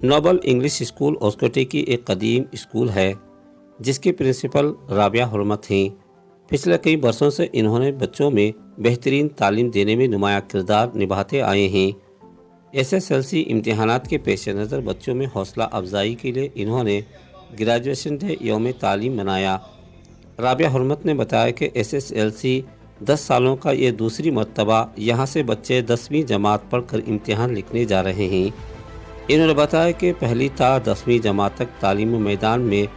Nobel English school ओस्कोटे की एक कदीम स्कूल है जिसकी प्रिंसिपल राबिया हुर्मत हैं। पिछले कई वर्षों से इन्होंने बच्चों में बेहतरीन तालीम देने में नुमाया किरदार निभाते आए हैं। एसएसएलसी इम्तिहानात के पेश नज़र बच्चों में हौसला अफजाई के लिए इन्होंने ग्रेजुएशन डे यौम तालीम मनाया। राबिया हुर्मत ने बताया कि एसएसएलसी 10 सालों का ये दूसरी मरतबा यहाँ से बच्चे 10वीं जमात पढ़कर इम्तिहान लिखने जा रहे हैं। इन्होंने बताया कि पहली ता 10वीं जमात तक तालीमी मैदान में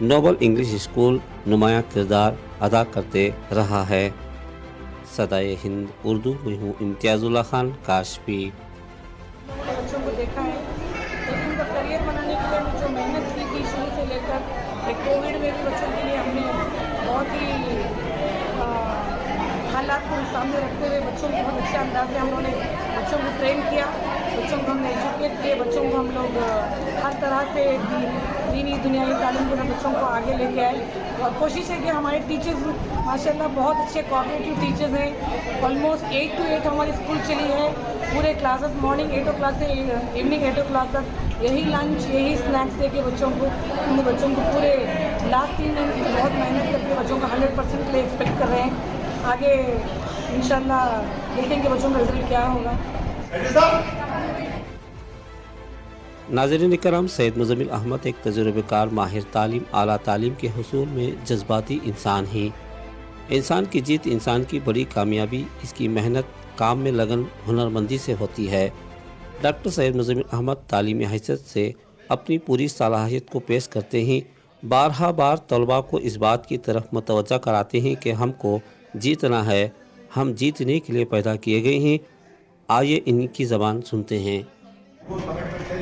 नोबल इंग्लिश स्कूल नुमाया किरदार अदा करते रहा है। सदाए हिंद उर्दू में हूँ इम्तियाजुल्लाह खान काशफी। बच्चों को देखा है, लेकिन उनका करियर बनाने के लिए जो मेहनत की थी शुरू से लेकर कोविड में भी बच्चों के लिए हमने बहुत ही हालात को सामने रखते हुए बच्चों को बहुत अच्छे अंदाज में हम लोगों ने बच्चों को ट्रेन किया, बच्चों को हमने एजुकेट किए, बच्चों को हम लोग हर तरह से दीनी दुनियावी तालीम के बच्चों को आगे लेके आए। और कोशिश है कि हमारे टीचर्स माशाल्लाह बहुत अच्छे कोऑपरेटिव टीचर्स हैं। ऑलमोस्ट 8 to 8 हमारी स्कूल चली है, पूरे क्लासेस मॉर्निंग 8 o'clock से इवनिंग 8 o'clock तक यही लंच यही स्नैक्स दे के बच्चों को पूरे लास्ट 3 महीने की बहुत मेहनत करके बच्चों का 100% के लिए एक्सपेक्ट कर रहे हैं। आगे इंशाल्लाह देखेंगे बच्चों का रिजल्ट क्या होगा। नाज़रीन करम, सैयद मुज़म्मिल अहमद एक तजुर्बेकार माहिर तालीम आला तालीम के हुसूल में जज्बाती इंसान हैं। इंसान की जीत इंसान की बड़ी कामयाबी इसकी मेहनत काम में लगन हुनरमंदी से होती है। डॉक्टर सैयद मुज़म्मिल अहमद तालीमी हैसियत से अपनी पूरी सलाहियत को पेश करते हैं। बार तलबा को इस बात की तरफ मुतवज्जा कराते हैं कि हमको जीतना है, हम जीतने के लिए पैदा किए गए हैं। आइए इनकी ज़बान सुनते हैं।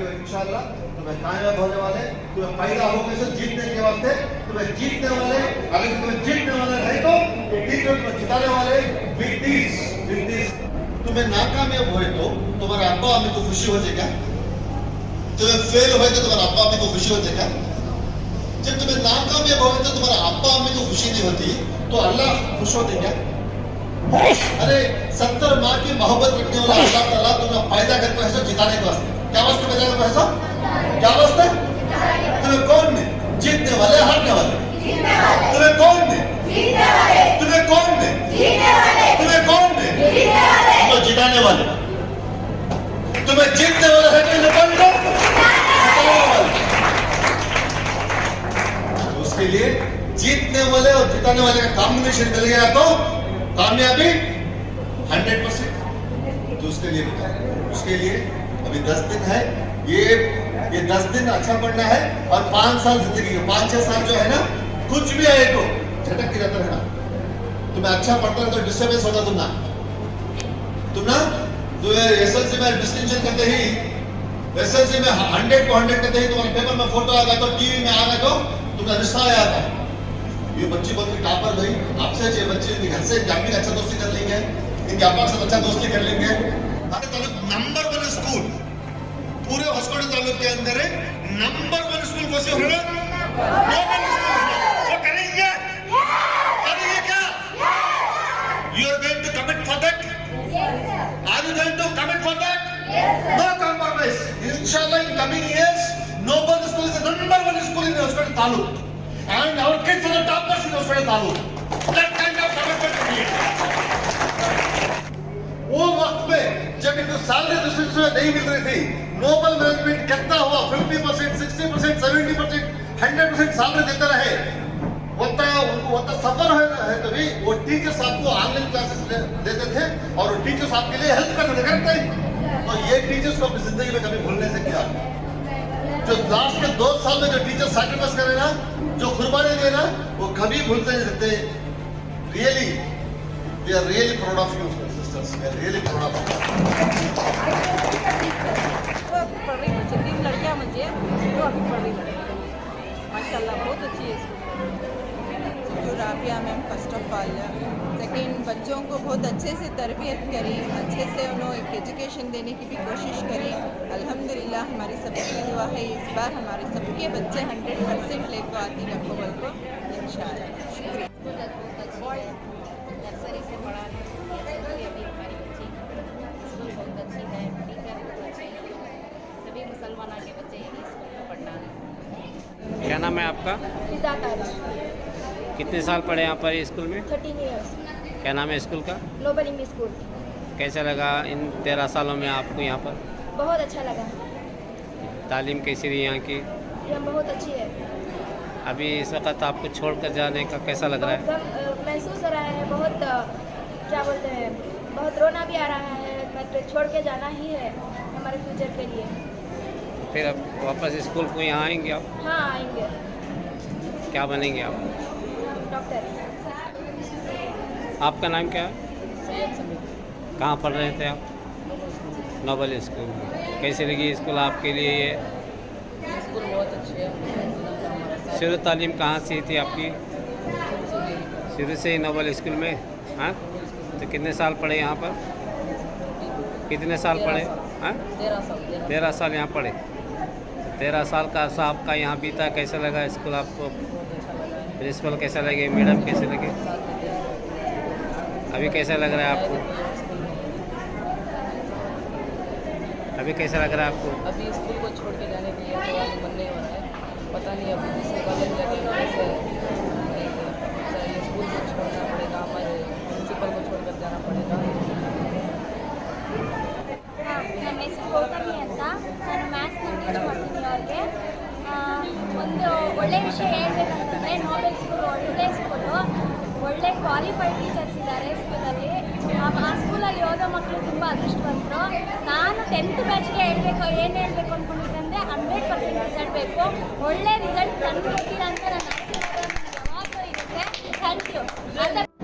इंशाअल्लाह तुम्हें कामयाब होने वाले, तुम्हें पैदा होने से जीतने के वास्ते तुम्हें जीतने वाले, अगर तुम्हें जीतने वाले नहीं तो तुम्हें जिताने वाले विक्टीज तुम्हें नाकामयाब हुए तो तुम्हारे अब्बा अम्मी को खुशी हो जाएगा, तुम्हें फेल हुए तो तुम्हारे अब्बा अम्मी को खुशी हो जाएगा। जब तुम्हें नाकामयाब हो तो तुम्हारे अब्बा अम्मी को खुशी नहीं होती तो अल्लाह खुश हो देगा। अरे 70 माँ की मोहब्बत रखने वाला अल्लाह ताला तुम्हें पैदा करके ऐसा जिताने के वास्ते क्या वास्ते पैदा करके ऐसा क्या वास्ते तुम्हें कौन ने जीतने वाले हारने वाले तुम्हें कौन ने तुम्हें कौन ने तुम्हें कौन ने तुम्हें जिताने वाले तुम्हें जीतने वाले है कौन को जिताने वाले। उसके लिए जीतने वाले और जिताने वाले का कॉम्बिनेशन मिल गया तो कामयाबी 100%। तो उसके लिए अभी 10 दिन है, ये 10 दिन अच्छा पढ़ना है और 5 साल जिंदगी के 5-6 साल जो है ना कुछ भी आए तो झटक के रहता रहना। तुम्हें अच्छा पढ़ता है तो डिस्टर्बेंस होगा तुम ना तो एसएलसी में डिस्टिंक्शन करते ही एसएलसी में 100 को 100 करते ही तुम्हारे पेपर में फोटो आ गया तो टीवी में आ गया तो तुम्हें रिश्ता आया था। ये बच्ची बहुत ही टॉपर गई आपसे, ये बच्चे इनके घर से भी अच्छा दोस्ती कर लेंगे, इनके आपा से अच्छा दोस्ती कर लेंगे। नंबर 1 स्कूल पूरे हॉस्पिटल तालुक के अंदर है, नंबर 1 स्कूल कौन सी हो रहा है? वो करेंगे क्या? You are going to commit for that? Are you going to commit for that? No compromise. Inshallah in coming years, Noble School is the number 1 school in the hospital taluk. And our kids are the toppers in hospital taluk. That kind of commitment to create. वो वक्त में जब इनको salary दूसरी नहीं मिल रही थी, Nobel management कितना हुआ 50%, 60%, 70%, 100% सैलरी देते रहे। वो सफर है तो भी वो टीचर्स आपको ऑनलाइन क्लासेस देते थे और वो टीचर्स आपके लिए हेल्प करते हैं। तो ये टीचर्स को अपनी जिंदगी में कभी भूलने से क्या जो लास्ट के 2 साल में जो टीचर सैक्रिफाइस करे ना, जो कुर्बानी दे ना, वो कभी भूलते नहीं सकते। Really we are really proud of you sisters, we are really proud of you. पढ़ रही बच्चे 3 लड़कियां मुझे तो अभी पढ़ रही माशाल्लाह बहुत अच्छी है। जो Rabia ma'am first of all, second बच्चों को बहुत अच्छे से तरबियत करी, अच्छे से उन्हें एक एजुकेशन देने की भी कोशिश करी। अल्हम्दुलिल्लाह हमारी सबकी दुआ है इस बार हमारे सबके बच्चे 100% लेकर आती हैं अव्वल को इंशाअल्लाह। शुक्रिया। नर्सरी से पढ़ा अभी हमारी बच्ची स्कूल बहुत अच्छी है, टीचर बहुत अच्छे हैं, सभी मुसलमानों के बच्चे नाम है आपका? फिजा तारिश, कितने साल पढ़े यहाँ पर स्कूल में? 13 ईयर्स, क्या नाम है स्कूल का? Global English school. कैसा लगा इन 13 सालों में आपको यहाँ पर? बहुत अच्छा लगा, तालीम कैसी रही यहाँ की? यह बहुत अच्छी है। अभी इस वक्त आपको छोड़कर जाने का कैसा लग रहा है? बहुत गम महसूस हो रहा है, बहुत क्या बोलते हैं, बहुत रोना भी आ रहा है, बट छोड़ के जाना ही है हमारे फ्यूचर के लिए। फिर अब वापस स्कूल को यहाँ आएंगे आप? हाँ आएंगे, क्या बनेंगे आप? डॉक्टर। आपका नाम क्या है? कहाँ पढ़ रहे थे आप? नोबल स्कूल में। कैसी लगी स्कूल आपके लिए ये? स्कूल बहुत अच्छी है। शुरू तालीम कहाँ से थी आपकी? शुरू से ही नोबल स्कूल में? हाँ, तो कितने साल पढ़े यहाँ पर? कितने साल पढ़े? हाँ, 13 साल यहाँ पढ़े। 13 साल का अर्सा आपका यहाँ बीता, कैसा लगा स्कूल आपको? प्रिंसिपल कैसा लगे, मैडम कैसे लगे? अभी कैसा लग रहा है आपको? अभी कैसा लग रहा है आपको? अभी स्कूल को छोड़ के जाने के लिए थोड़ा मन नहीं हो रहा है, पता नहीं अभी जिससे कॉलेज लगेगा वैसे स्कूल को छोड़ना पड़ेगा, हमारे प्रिंसिपल को छोड़कर जाना पड़ेगा। ನನ್ನ ಹೆಸರು ಗೌತಮಿ ಅಂತ, ನಾನು ಮ್ಯಾಥ್ಸ್ನ ಟೀಚ್ ಮಾಡ್ತೀನಿ ಅವ್ರಿಗೆ. ಒಂದು ಒಳ್ಳೆಯ ವಿಷಯ ಹೇಳ್ಬೇಕಂತಂದರೆ ನೋಬೆಲ್ ಸ್ಕೂಲ್ ಒಳ್ಳೆ ಸ್ಕೂಲು, ಒಳ್ಳೆ ಕ್ವಾಲಿಫೈಡ್ ಟೀಚರ್ಸ್ ಇದ್ದಾರೆ ಸ್ಕೂಲಲ್ಲಿ. ಆ ಸ್ಕೂಲಲ್ಲಿ ಓದೋ ಮಕ್ಕಳು ತುಂಬ ಅದೃಷ್ಟವಂತರು. ನಾನು 10th ಬ್ಯಾಚ್ಗೆ ಏನು ಹೇಳಬೇಕು ಅಂದ್ಕೊಂಡಿದ್ದಂದರೆ 100% ರಿಸಲ್ಟ್ ಬೇಕು. ಒಳ್ಳೆ ರಿಸಲ್ಟ್ ತಂದು ಕೊಡ್ತೀರ ಅಂತ ನನ್ನ ಯಾವಾಗಲೂ ಇರುತ್ತೆ. Thank you.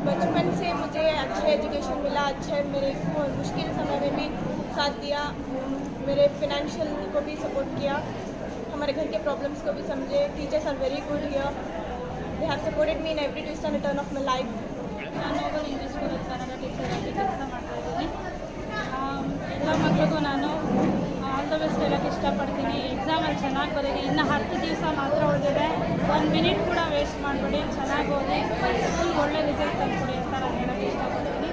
बचपन से मुझे अच्छा एजुकेशन मिला, अच्छे मेरे मुश्किल समय में भी साथ दिया, मेरे फिनेंशियल को भी सपोर्ट किया, हमारे घर के प्रॉब्लम्स को भी समझे। Teachers are very good here, they have supported me in every twist and turn of my life. ನಾನು ನೋಬಲ್ ಇಂಗ್ಲೀಷ್ ಸ್ಕೂಲಲ್ಲಿ ಕನ್ನಡ ಟೀಚರ್ ಆಗಿ ಕೆಲಸ ಮಾಡ್ತಾ ಇದ್ದೀನಿ. ಎಲ್ಲ ಮಕ್ಕಳಿಗೂ ನಾನು ಆಲ್ ದ ಬೆಸ್ಟ್ ಹೇಳೋಕ್ಕೆ ಇಷ್ಟಪಡ್ತೀನಿ. ಎಕ್ಸಾಮಲ್ಲಿ ಚೆನ್ನಾಗಿ ಬರೀರಿ, ಇನ್ನು 10 ದಿವಸ ಮಾತ್ರ ಉಳಿದಿದೆ, 1 ಮಿನಿಟ್ ಕೂಡ ವೇಸ್ಟ್ ಮಾಡಬೇಡಿ, ಚೆನ್ನಾಗಿ ಓದಿ ಸ್ಕೂಲ್ಗೆ ಒಳ್ಳೆ ರಿಸಲ್ಟ್ ತಂದುಕೊಡಿ ಅಂತ ನಾನು ಹೇಳೋಕ್ಕೆ ಇಷ್ಟಪಡ್ತೀನಿ.